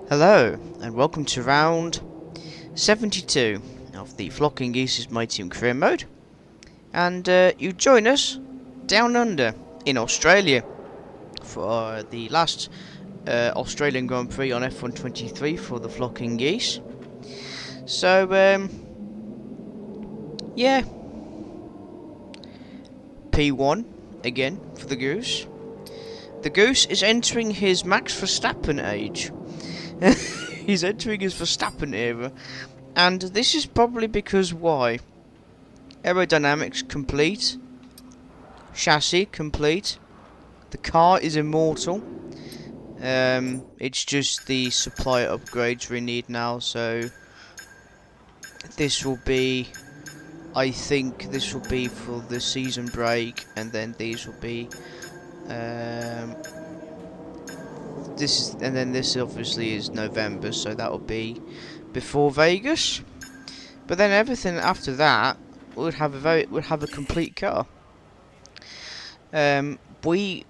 Hello, and welcome to round 72 of the Flocking Geese's My Team career mode. And you join us down under in Australia for the last Australian Grand Prix on F123 for the Flocking Geese. So, yeah, P1 again for the Goose. The Goose is entering his Max Verstappen age. He's entering his Verstappen era, and this is probably because why? Aerodynamics complete, chassis complete, the car is immortal. It's just the supplier upgrades we need now, so this will be, I think this will be for the season break, and then these will be this obviously is November, so that will be before Vegas. But then everything after that would have a complete car. We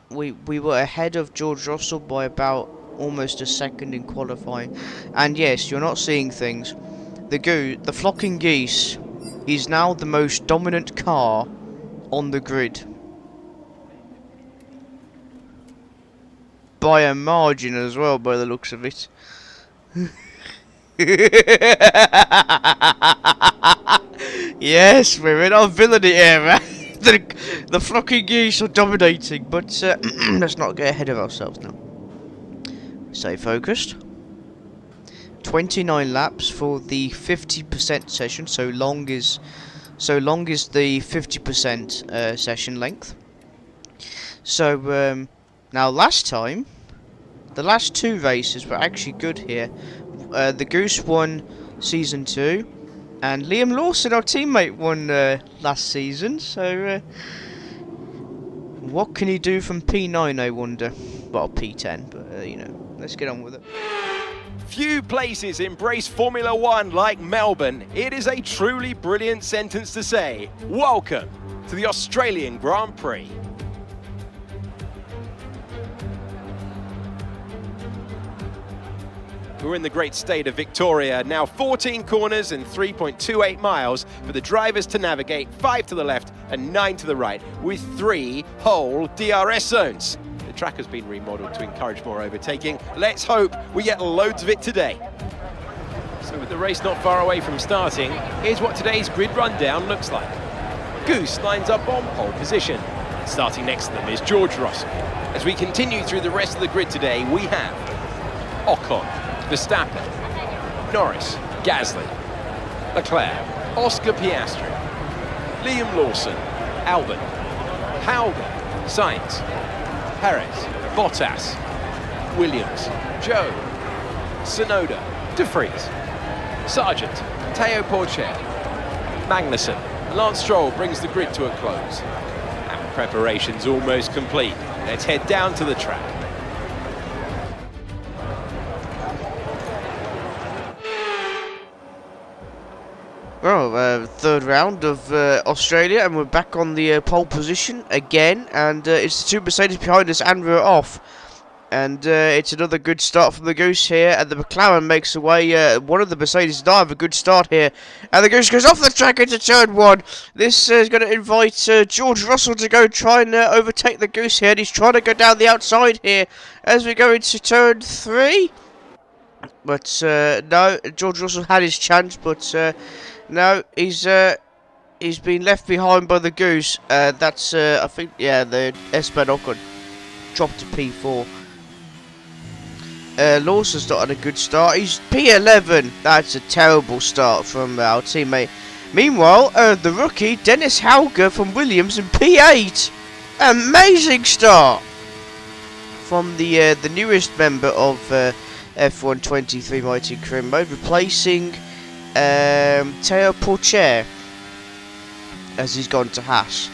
were ahead of George Russell by about almost a second in qualifying. And yes, you're not seeing things. The Flocking Geese is now the most dominant car on the grid. By a margin as well, by the looks of it. Yes, we're in our villainy era. the Flocking Geese are dominating, but let's not get ahead of ourselves now. Stay focused. 29 laps for the 50% session. So long is the 50% session length. So now last time, the last two races were actually good here. The Goose won season 2, and Liam Lawson, our teammate, won last season. So what can he do from P9, I wonder? Well, P10, but you know, let's get on with it. Few places embrace Formula One like Melbourne. It is a truly brilliant sentence to say. Welcome to the Australian Grand Prix. We're in the great state of Victoria, now 14 corners and 3.28 miles for the drivers to navigate, 5 to the left and 9 to the right, with 3 whole DRS zones. The track has been remodeled to encourage more overtaking. Let's hope we get loads of it today. So with the race not far away from starting, here's what today's grid rundown looks like. Goose lines up on pole position. Starting next to them is George Russell. As we continue through the rest of the grid today, we have Ocon, Verstappen, Norris, Gasly, Leclerc, Oscar Piastri, Liam Lawson, Albon, Hauger, Sainz, Perez, Bottas, Williams, Joe, Tsunoda, De Vries, Sargent, Teo Porcher, Magnussen. Lance Stroll brings the grid to a close. And preparations almost complete. Let's head down to the track. Well, third round of Australia, and we're back on the pole position again, and it's the two Mercedes behind us, and we're off. And it's another good start from the Goose here, and the McLaren makes away. One of the Mercedes does not have a good start here, and the Goose goes off the track into turn 1. This is going to invite George Russell to go try and overtake the Goose here, and he's trying to go down the outside here as we go into turn 3. But no, George Russell had his chance, but no, he's been left behind by the Goose. That's I think, yeah, the S-Man Ocon dropped to P4. Lawson's not had a good start. He's P11. That's a terrible start from our teammate. Meanwhile, the rookie Dennis Hauger from Williams in P8. Amazing start from the newest member of F123 Mighty Career Mode, replacing Teo Porcher as he's gone to Haas.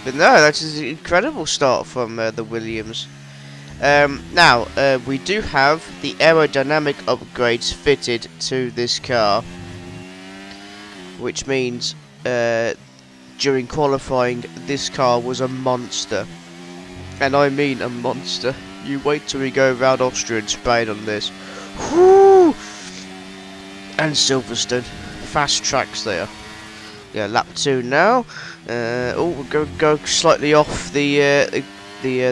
But no, that's an incredible start from the Williams. Now, we do have the aerodynamic upgrades fitted to this car, which means during qualifying this car was a monster, and I mean a monster. You wait till we go around Austria and Spain on this. Whoo! And Silverstone. Fast tracks there. Yeah, lap 2 now. We're going to go slightly off the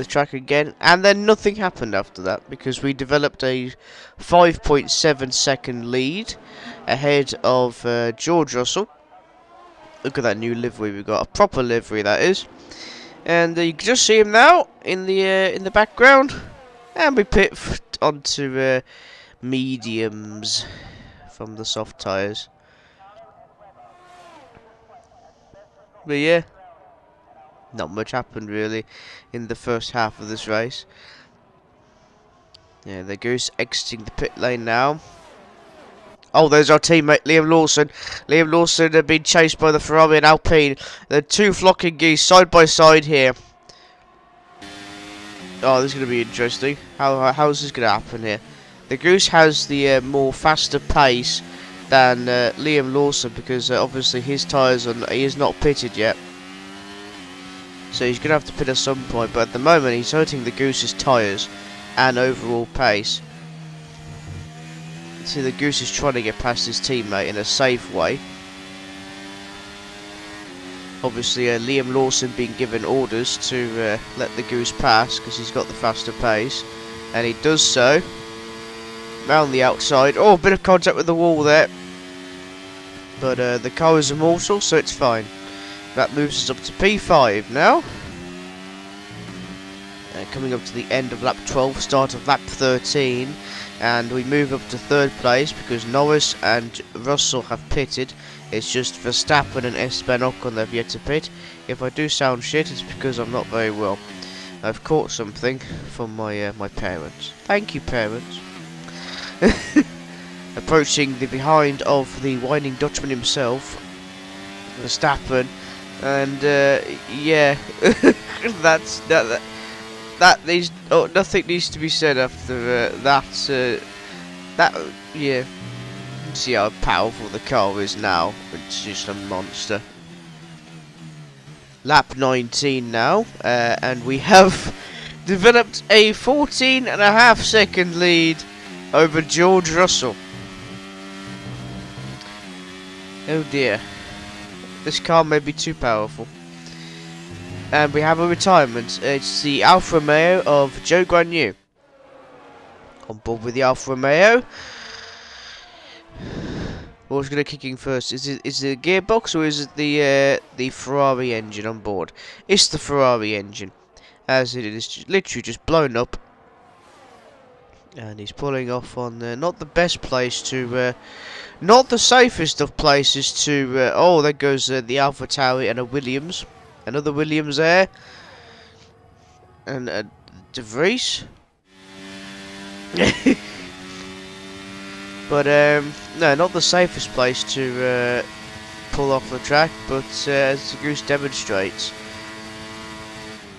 track again. And then nothing happened after that, because we developed a 5.7 second lead ahead of George Russell. Look at that new livery we got. A proper livery, that is. And you can just see him now in the background. And we pit onto mediums from the soft tyres. But yeah, not much happened really in the first half of this race. Yeah, the Goose exiting the pit lane now. Oh, there's our teammate, Liam Lawson. Liam Lawson had been chased by the Ferrari and Alpine. The two flocking geese side by side here. Oh, this is going to be interesting. How's this going to happen here? The Goose has the more faster pace than Liam Lawson, because obviously his tyres he is not pitted yet. So he's going to have to pit at some point. But at the moment, he's hurting the Goose's tyres and overall pace. See, the Goose is trying to get past his teammate in a safe way. Obviously, Liam Lawson being given orders to let the Goose pass because he's got the faster pace, and he does so. Round the outside. Oh, a bit of contact with the wall there, but the car is immortal, so it's fine. That moves us up to P5 now. Coming up to the end of lap 12, start of lap 13. And we move up to third place because Norris and Russell have pitted. It's just Verstappen and Esteban Ocon that have yet to pit. If I do sound shit, it's because I'm not very well. I've caught something from my parents. Thank you, parents. Approaching the behind of the whining Dutchman himself, Verstappen, and yeah, that needs nothing needs to be said after that. Yeah, see how powerful the car is now. It's just a monster. Lap 19 now, and we have developed a 14.5 second lead over George Russell. Oh dear, this car may be too powerful. And we have a retirement. It's the Alfa Romeo of Joe Guan Yu. On board with the Alfa Romeo. What's going to kick in first? Is it the gearbox or is it the Ferrari engine on board? It's the Ferrari engine, as it is literally just blown up. And he's pulling off on not the best place to, not the safest of places to. Oh, there goes the AlphaTauri and a Williams. Another Williams there. And De Vries. But, no, not the safest place to pull off the track. But as the Goose demonstrates,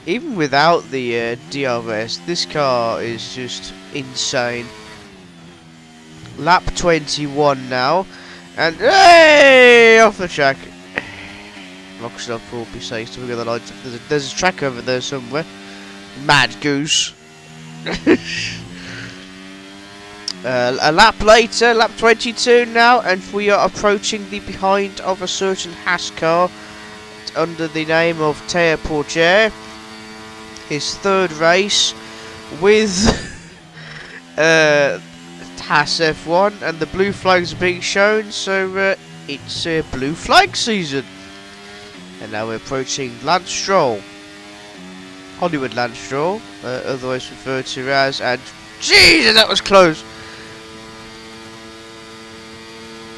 even without the DRS, this car is just insane. Lap 21 now. And, hey! Off the track. Locks it up for all be safe, so we got the lights. There's a track over there somewhere. Mad Goose. A lap later, lap 22 now, and we are approaching the behind of a certain Haas car under the name of Théo Pourchaire. His third race with Haas F1, and the blue flags are being shown, so it's blue flag season. And now we're approaching Lance Stroll, Hollywood Lance Stroll, otherwise referred to as, and Jesus, that was close.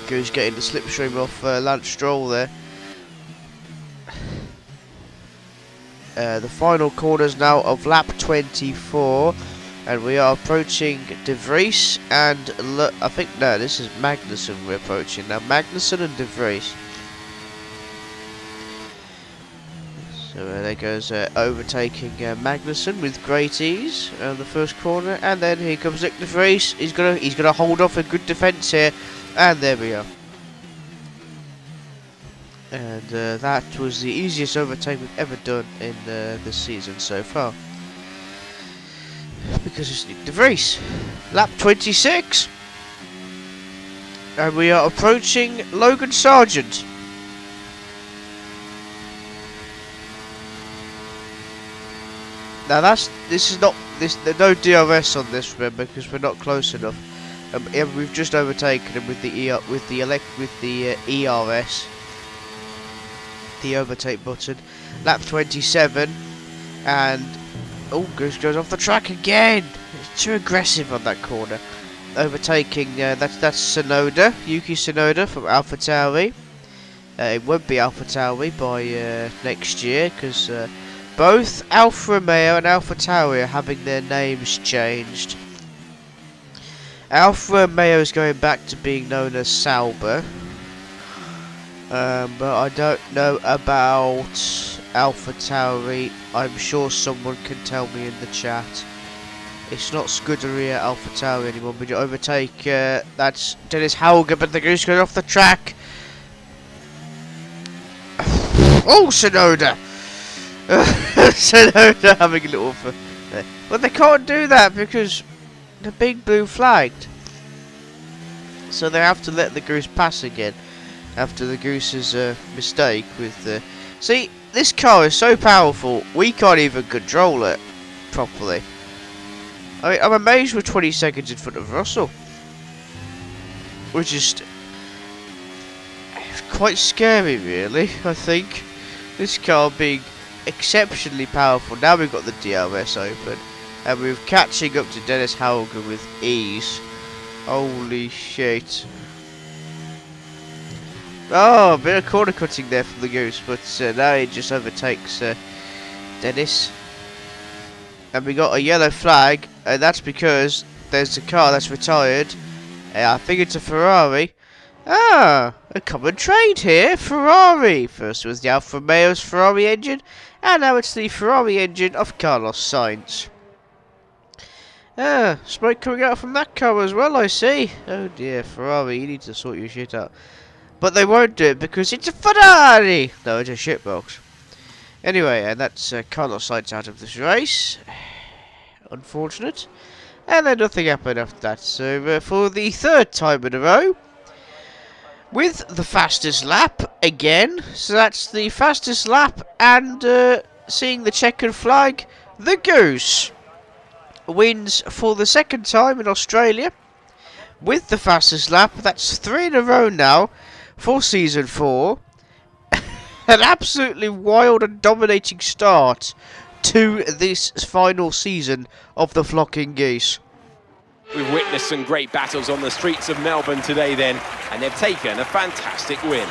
Goes getting the slipstream off Lance Stroll there. The final corners now of lap 24, and we are approaching De Vries and I think no, this is Magnussen we're approaching now. Magnussen and De Vries. So there goes overtaking Magnussen with great ease on the first corner, and then here comes Nick De Vries. He's gonna hold off a good defence here, and there we are. And that was the easiest overtake we've ever done in this season so far. because it's Nick de Vries. Lap 26. And we are approaching Logan Sargent. Now there's no DRS on this, remember, because we're not close enough. And we've just overtaken him with the ERS, the overtake button. Lap 27, and Goose goes off the track again. It's too aggressive on that corner. Overtaking, that's Tsunoda, Yuki Tsunoda from AlphaTauri. It won't be AlphaTauri by next year, because both Alfa Romeo and AlphaTauri are having their names changed. Alfa Romeo is going back to being known as Sauber, but I don't know about AlphaTauri. I'm sure someone can tell me in the chat. It's not Scuderia AlphaTauri anymore, but you overtake, that's Dennis Hauger, but the Goose goes off the track. Oh, Tsunoda! Tsunoda having a little fun. But they can't do that because the big blue flagged. So they have to let the Goose pass again after the Goose's mistake with See, this car is so powerful, we can't even control it properly. I mean, I'm amazed we're 20 seconds in front of Russell. We're just... It's quite scary, really, I think. This car being exceptionally powerful. Now we've got the DRS open. And we're catching up to Dennis Hauger with ease. Holy shit. Oh, a bit of corner cutting there from the Goose. But now he just overtakes Dennis. And we got a yellow flag, and that's because there's a car that's retired. I think it's a Ferrari. Ah, a common trade here. Ferrari. First it was the Alfa Romeo's Ferrari engine, and now it's the Ferrari engine of Carlos Sainz. Ah, smoke coming out from that car as well, I see. Oh dear, Ferrari, you need to sort your shit out. But they won't do it because it's a Ferrari! No, it's a shitbox. Anyway, and that's Carlos Sainz out of this race. Unfortunate. And then nothing happened after that. So for the third time in a row, with the fastest lap again. So that's the fastest lap, and seeing the checkered flag, the Goose wins for the second time in Australia with the fastest lap. That's 3 in a row now for season 4. An absolutely wild and dominating start to this final season of the Flocking Geese. We've witnessed some great battles on the streets of Melbourne today then, and they've taken a fantastic win.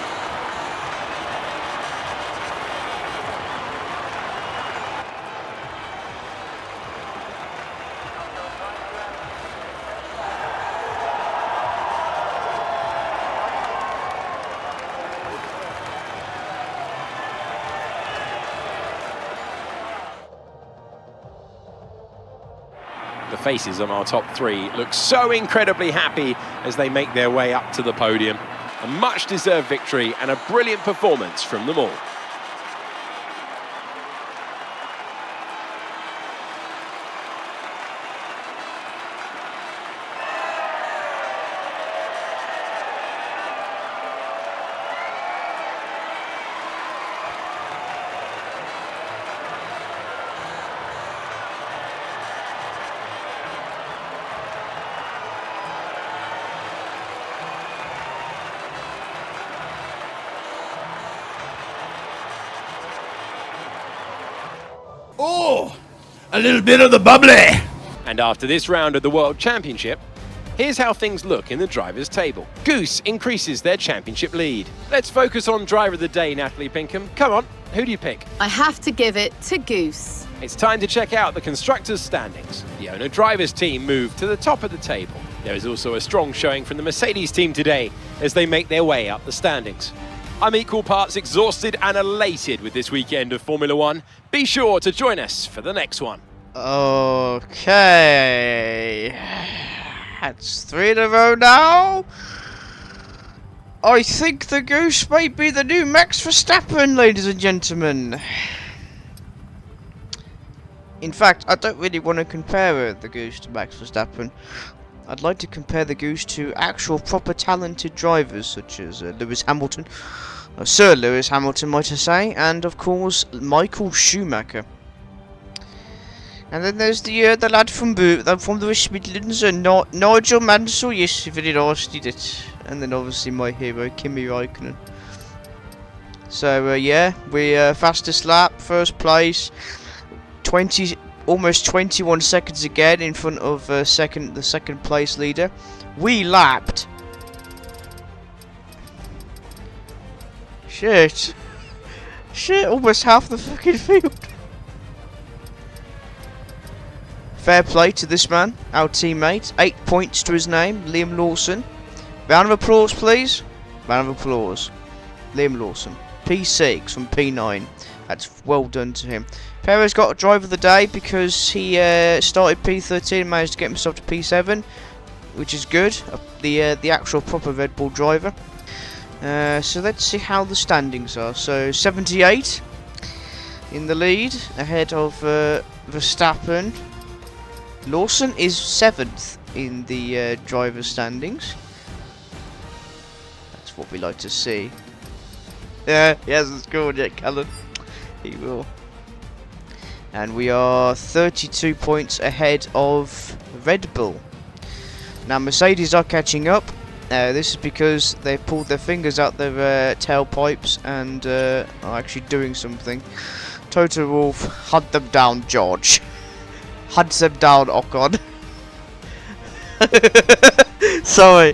The faces of our top 3 look so incredibly happy as they make their way up to the podium. A much-deserved victory and a brilliant performance from them all. Oh, a little bit of the bubbly. And after this round of the World Championship, here's how things look in the drivers' table. Goose increases their championship lead. Let's focus on driver of the day, Natalie Pinkham. Come on, who do you pick? I have to give it to Goose. It's time to check out the constructors' standings. The owner-drivers team moved to the top of the table. There is also a strong showing from the Mercedes team today as they make their way up the standings. I'm equal parts exhausted and elated with this weekend of Formula One. Be sure to join us for the next one. Okay. That's 3 in a row now. I think the Goose might be the new Max Verstappen, ladies and gentlemen. In fact, I don't really want to compare the Goose to Max Verstappen. I'd like to compare the Goose to actual proper talented drivers such as Lewis Hamilton, Sir Lewis Hamilton might I say, and of course Michael Schumacher. And then there's the lad from the West Midlands, Nigel Mansell. Yes, very nice, did it. And then obviously my hero Kimi Raikkonen. So yeah, we fastest lap, first place, almost 21 seconds again in front of the second place leader. We lapped. Shit, almost half the fucking field. Fair play to this man, our teammate. 8 points to his name, Liam Lawson. Round of applause, please. Round of applause. Liam Lawson. P6 from P9. That's well done to him. Perez got a drive of the day because he started P13 and managed to get himself to P7, which is good. The actual proper Red Bull driver. So let's see how the standings are. So 78 in the lead, ahead of Verstappen. Lawson is 7th in the driver's standings. That's what we like to see. Yeah, he hasn't scored yet, Callan. He will. And we are 32 points ahead of Red Bull. Now Mercedes are catching up. This is because they pulled their fingers out their tailpipes and are actually doing something. Toto Wolff, hunt them down, George. Hunt them down, Ocon. Sorry,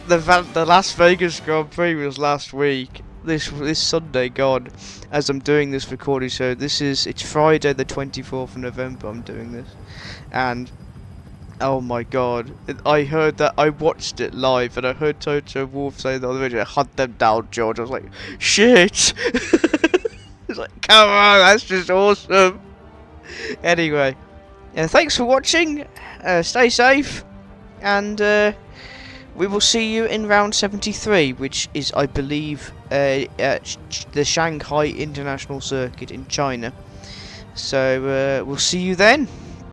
the Las Vegas Grand Prix was last week. This Sunday gone, as I'm doing this recording. So it's Friday the 24th of November. I'm doing this, and oh my god, I heard that. I watched it live, and I heard Toto Wolff say the other video, "Hunt them down, George." I was like, shit. It's like, come on, that's just awesome. Anyway. Thanks for watching, stay safe, and we will see you in round 73, which is, I believe, at the Shanghai International Circuit in China. So, we'll see you then.